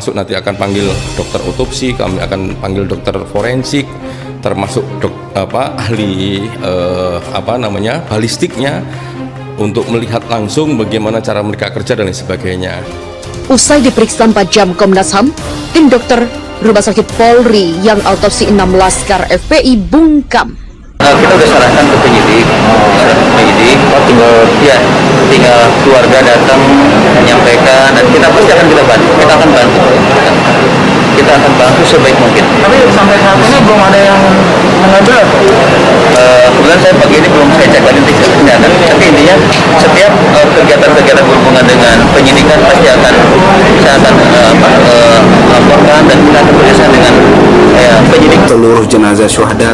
Nanti akan panggil dokter otopsi, kami akan panggil dokter forensik, termasuk ahli balistiknya untuk melihat langsung bagaimana cara mereka kerja dan lain sebagainya. Usai diperiksa 4 jam Komnas HAM, tim dokter Rumah Sakit Polri yang autopsi 6 laskar FPI bungkam. Kita udah serahkan ke penyidik, tinggal keluarga datang menyampaikan, dan kita pasti akan kita akan bantu sebaik mungkin. Tapi sampai saat ini belum ada yang mengambil. Kebetulan saya pagi ini belum saya cek lagi teknisnya, tapi intinya setiap kegiatan-kegiatan berhubungan dengan penyidikan pasti saya akan laporkan, dan kita akan bekerjasama dengan penyidik. Seluruh jenazah syuhada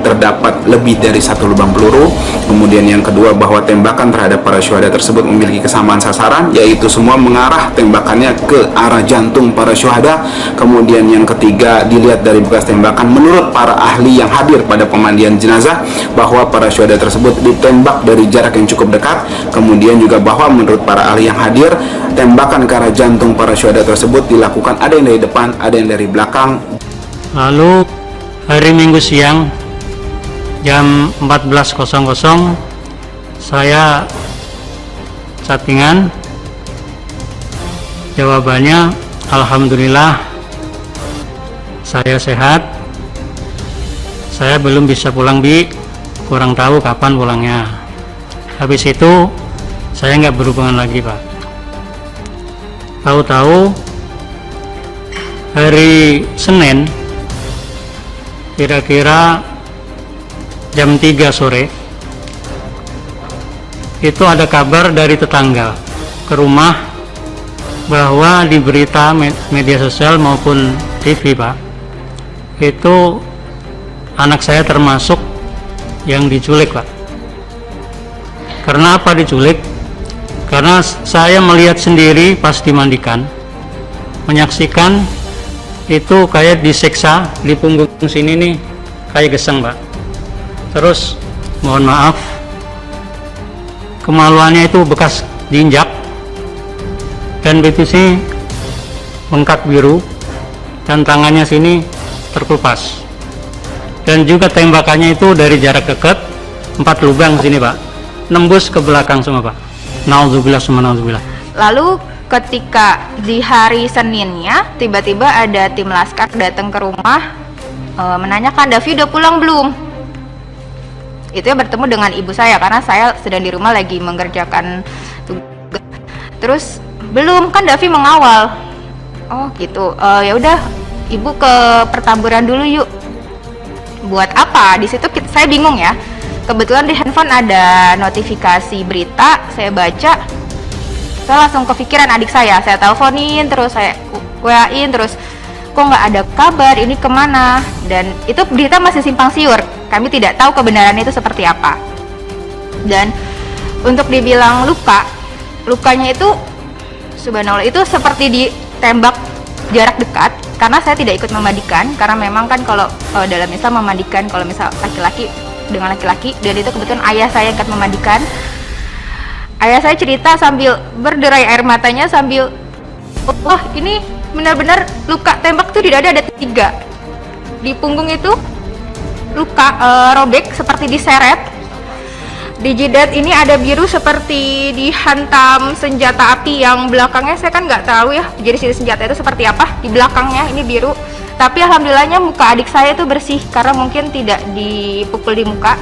terdapat lebih dari 1 lubang peluru. Kemudian yang kedua, bahwa tembakan terhadap para syuhada tersebut memiliki kesamaan sasaran, yaitu semua mengarah tembakannya ke arah jantung para syuhada. Kemudian yang ketiga, dilihat dari bekas tembakan, menurut para ahli yang hadir pada pemandian jenazah, bahwa para syuhada tersebut ditembak dari jarak yang cukup dekat. Kemudian juga bahwa menurut para ahli yang hadir, tembakan ke arah jantung para syuhada tersebut dilakukan ada yang dari depan, ada yang dari belakang. Lalu hari Minggu siang jam 14.00 saya chattingan, jawabannya alhamdulillah saya sehat, saya belum bisa pulang Bi, kurang tahu kapan pulangnya. Habis itu saya nggak berhubungan lagi Pak. Tahu-tahu hari Senin kira-kira jam 3 sore itu ada kabar dari tetangga ke rumah bahwa di berita media sosial maupun TV Pak, itu anak saya termasuk yang diculik Pak. Karena apa diculik? Karena saya melihat sendiri pas dimandikan, menyaksikan itu kayak disiksa di punggung sini nih, kayak geseng Pak. Terus mohon maaf, kemaluannya itu bekas diinjak, dan betisnya bengkak biru, dan tangannya sini terkelupas, dan juga tembakannya itu dari jarak dekat 4 lubang sini Pak, nembus ke belakang semua Pak. Nauzubillah summa nauzubillah. Lalu ketika di hari Seninnya tiba-tiba ada tim laskar datang ke rumah menanyakan, Davi udah pulang belum? Itu ya, bertemu dengan ibu saya karena saya sedang di rumah lagi mengerjakan tugas. Terus belum, kan Davi mengawal. Oh gitu. Ya udah, ibu ke pertamburan dulu yuk. Buat apa? Di situ saya bingung ya. Kebetulan di handphone ada notifikasi berita, saya baca. Saya langsung kepikiran adik saya teleponin, terus saya WA-in, terus kok nggak ada kabar, ini kemana? Dan itu berita masih simpang siur, kami tidak tahu kebenarannya itu seperti apa. Dan untuk dibilang lukanya itu subhanallah itu seperti ditembak jarak dekat, karena saya tidak ikut memandikan, karena memang kan kalau dalam Islam memandikan kalau misal laki-laki dengan laki-laki, dan itu kebetulan ayah saya yang akan memandikan. Ayah saya cerita sambil berderai air matanya, sambil wah ini benar-benar luka tembak tuh di dada ada 3, di punggung itu luka robek seperti diseret, di jidat ini ada biru seperti dihantam senjata api, yang belakangnya saya kan nggak tahu ya jadi senjata itu seperti apa, di belakangnya ini biru. Tapi alhamdulillahnya muka adik saya itu bersih karena mungkin tidak dipukul di muka,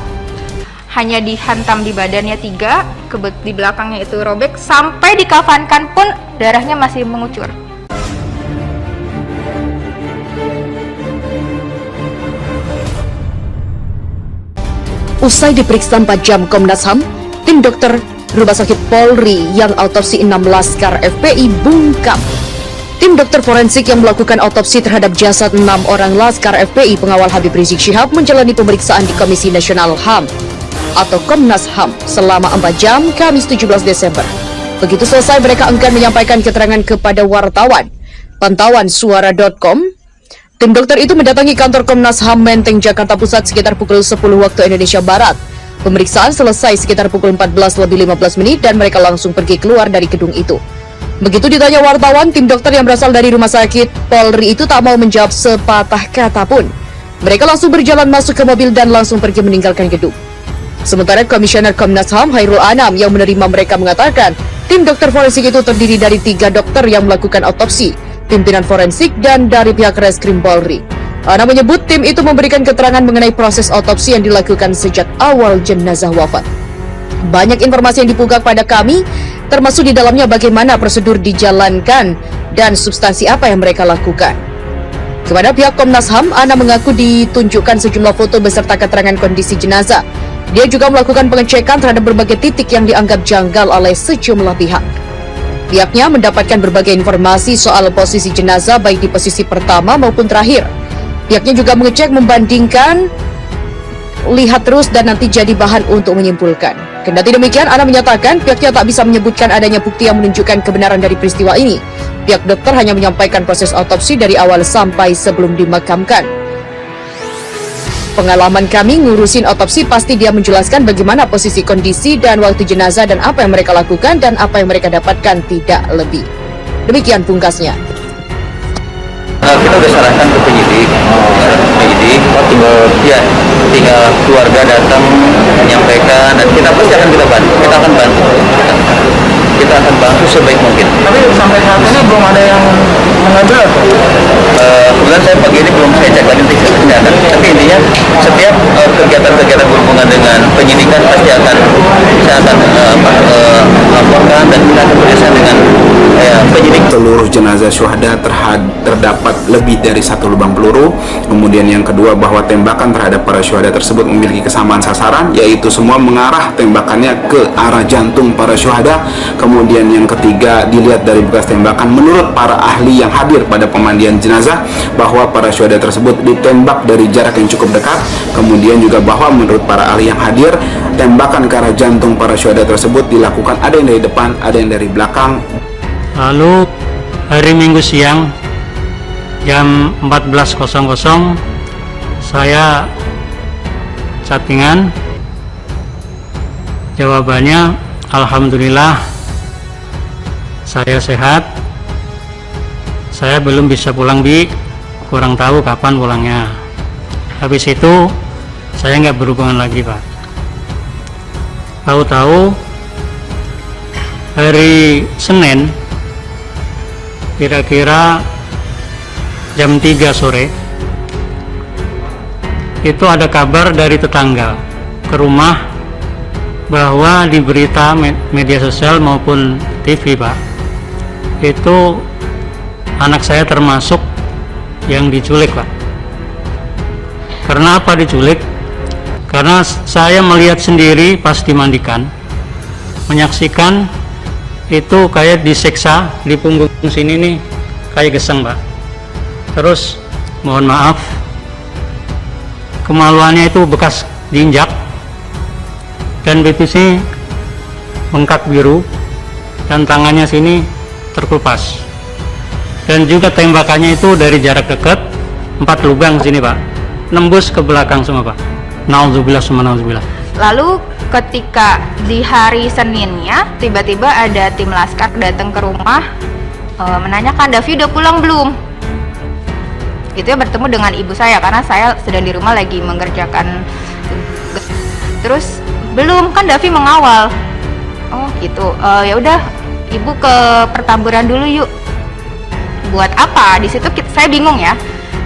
hanya dihantam di badannya 3, di belakangnya itu robek, sampai dikafankan pun darahnya masih mengucur. Usai diperiksa 4 jam Komnas HAM, tim dokter Rumah Sakit Polri yang autopsi 6 laskar FPI bungkam. Tim dokter forensik yang melakukan autopsi terhadap jasad 6 orang laskar FPI pengawal Habib Rizik Syihab menjalani pemeriksaan di Komisi Nasional HAM atau Komnas HAM selama 4 jam Kamis 17 Desember. Begitu selesai, mereka enggan menyampaikan keterangan kepada wartawan. Pantauan Suara.com, tim dokter itu mendatangi kantor Komnas HAM Menteng, Jakarta Pusat sekitar pukul 10 waktu Indonesia Barat. Pemeriksaan selesai sekitar pukul 14:15 dan mereka langsung pergi keluar dari gedung itu. Begitu ditanya wartawan, tim dokter yang berasal dari rumah sakit Polri itu tak mau menjawab sepatah kata pun. Mereka langsung berjalan masuk ke mobil dan langsung pergi meninggalkan gedung. Sementara Komisioner Komnas HAM Hairul Anam yang menerima mereka mengatakan, tim dokter forensik itu terdiri dari 3 dokter yang melakukan otopsi, pimpinan forensik, dan dari pihak Reskrim Polri. Anam menyebut tim itu memberikan keterangan mengenai proses otopsi yang dilakukan sejak awal jenazah wafat. Banyak informasi yang dipunggah pada kami, termasuk di dalamnya bagaimana prosedur dijalankan dan substansi apa yang mereka lakukan. Kepada pihak Komnas HAM, Ana mengaku ditunjukkan sejumlah foto beserta keterangan kondisi jenazah. Dia juga melakukan pengecekan terhadap berbagai titik yang dianggap janggal oleh sejumlah pihak. Pihaknya mendapatkan berbagai informasi soal posisi jenazah baik di posisi pertama maupun terakhir. Pihaknya juga mengecek, membandingkan, lihat terus dan nanti jadi bahan untuk menyimpulkan. Kendati demikian, Ana menyatakan pihaknya tak bisa menyebutkan adanya bukti yang menunjukkan kebenaran dari peristiwa ini. Pihak dokter hanya menyampaikan proses otopsi dari awal sampai sebelum dimakamkan. Pengalaman kami ngurusin otopsi, pasti dia menjelaskan bagaimana posisi kondisi dan waktu jenazah dan apa yang mereka lakukan dan apa yang mereka dapatkan, tidak lebih. Demikian pungkasnya. Kita udah sarankan ke penyidik, tinggal keluarga datang menyampaikan, dan kita pasti akan bantu. Kita akan bantu sebaik mungkin. Tapi sampai saat ini belum ada yang mengambil atau? Kebetulan saya pagi ini belum saya cek lagi kesehatan, tapi intinya setiap kegiatan-kegiatan berhubungan dengan penyidikan pasti saya akan laporkan, dan kita akan bekerjasama dengan penyidik. Seluruh jenazah syuhada terdapat lebih dari 1 lubang peluru. Kemudian yang kedua, bahwa tembakan terhadap para syuhada tersebut memiliki kesamaan sasaran, yaitu semua mengarah tembakannya ke arah jantung para syuhada. Kemudian yang ketiga, dilihat dari bekas tembakan, menurut para ahli yang hadir pada pemandian jenazah, bahwa para syuhada tersebut ditembak dari jarak yang cukup dekat. Kemudian juga bahwa menurut para ahli yang hadir, tembakan ke arah jantung para syuhada tersebut dilakukan ada yang dari depan, ada yang dari belakang. Lalu hari Minggu siang jam 14.00 saya chattingan, jawabannya alhamdulillah saya sehat, saya belum bisa pulang Bi, kurang tahu kapan pulangnya. Habis itu saya nggak berhubungan lagi Pak. Tahu-tahu hari Senin kira-kira jam 3 sore itu ada kabar dari tetangga ke rumah bahwa di berita media sosial maupun TV Pak, itu anak saya termasuk yang diculik Pak. Karena apa diculik? Karena saya melihat sendiri pas dimandikan, menyaksikan itu kayak disiksa di punggung sini nih, kayak geseng Pak. Terus mohon maaf, kemaluannya itu bekas diinjak dan betisnya bengkak biru dan tangannya sini terkelupas, dan juga tembakannya itu dari jarak dekat 4 lubang sini Pak, nembus ke belakang semua Pak. Nauzubillah summa nauzubillah. Lalu ketika di hari Seninnya tiba-tiba ada tim laskar datang ke rumah, menanyakan Davi udah pulang belum. Itu ya bertemu dengan ibu saya karena saya sedang di rumah lagi mengerjakan. Terus belum, kan Davi mengawal. Oh gitu. Ya udah, ibu ke pertamburan dulu yuk. Buat apa? Di situ saya bingung ya.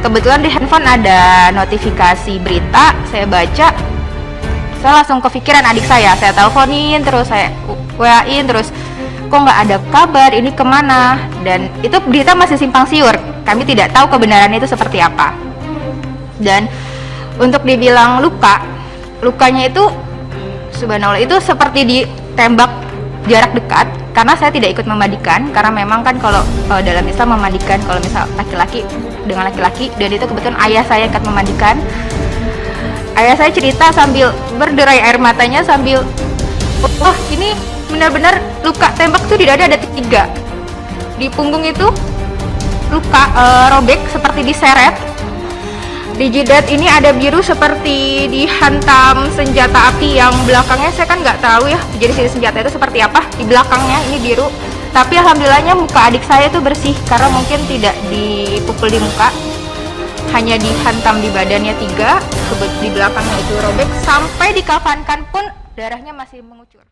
Kebetulan di handphone ada notifikasi berita, saya baca, saya langsung kepikiran adik saya teleponin terus, saya WA-in terus, kok nggak ada kabar, ini kemana? Dan itu berita masih simpang siur, kami tidak tahu kebenarannya itu seperti apa. Dan untuk dibilang lukanya itu subhanallah itu seperti ditembak jarak dekat, karena saya tidak ikut memandikan, karena memang kan kalau dalam Islam memandikan kalau misal laki-laki dengan laki-laki, dan itu kebetulan ayah saya ikut memandikan. Ayah saya cerita sambil berderai air matanya, sambil wah ini benar-benar luka tembak itu tidak ada 3 di punggung itu, luka robek seperti diseret. Di jidat ini ada biru seperti dihantam senjata api, yang belakangnya saya kan nggak tahu ya jadi senjata itu seperti apa, di belakangnya ini biru. Tapi alhamdulillahnya muka adik saya itu bersih karena mungkin tidak dipukul di muka, hanya dihantam di badannya 3, di belakangnya itu robek, sampai dikafankan pun darahnya masih mengucur.